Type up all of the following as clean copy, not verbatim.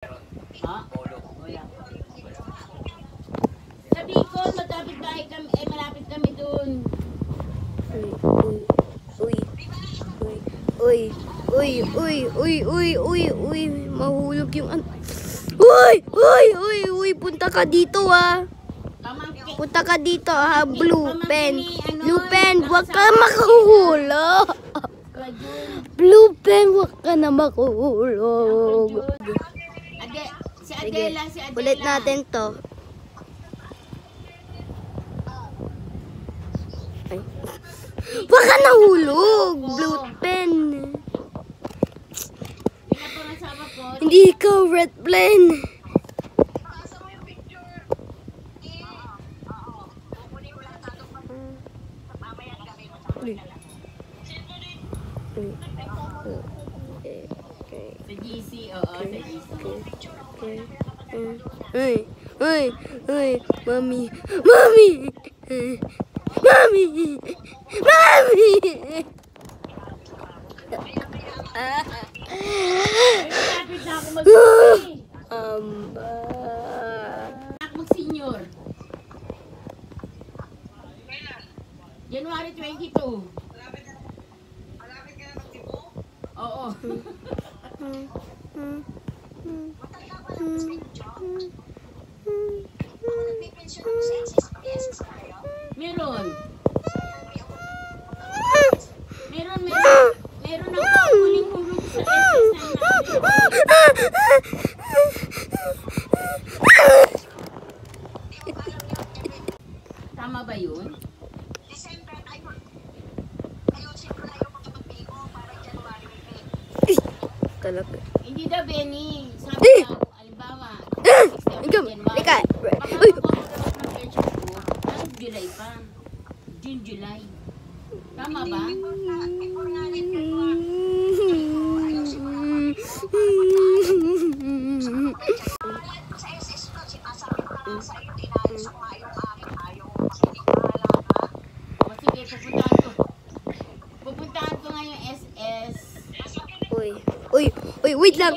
Ha? Wala. Sa Bicol, magkapit bahay kami, malapit kami dun. Uy, mahulog yung Uy, punta ka dito Punta ka dito Blue pen, huwag ka makuhulog. Blue pen, huwag ka na makuhulog. Si Adela. Ulit natin to. Huwag ka nahulog, blue pen. Hindi ikaw, red pen. Sa GC, oo, sa GC. Mami. Malapit na ako mag-senior. Mag-senior. January 22. Malapit ka na mag-tibo? Oo. Meron. Meron ang huling hulog sa SS Tama ba yun? Talaga. Hindi daw, Benny. Sabi daw, halimbawa, July pa. June, July. Tama ba? Sige, pupuntahan ko nga yung SS. Wait lang.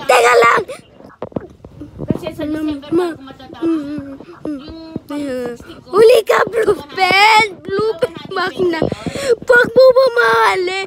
Teka lang. Kasi sa December pa ako matatapos. Huli ka, blue pen. Wag mo mamahali.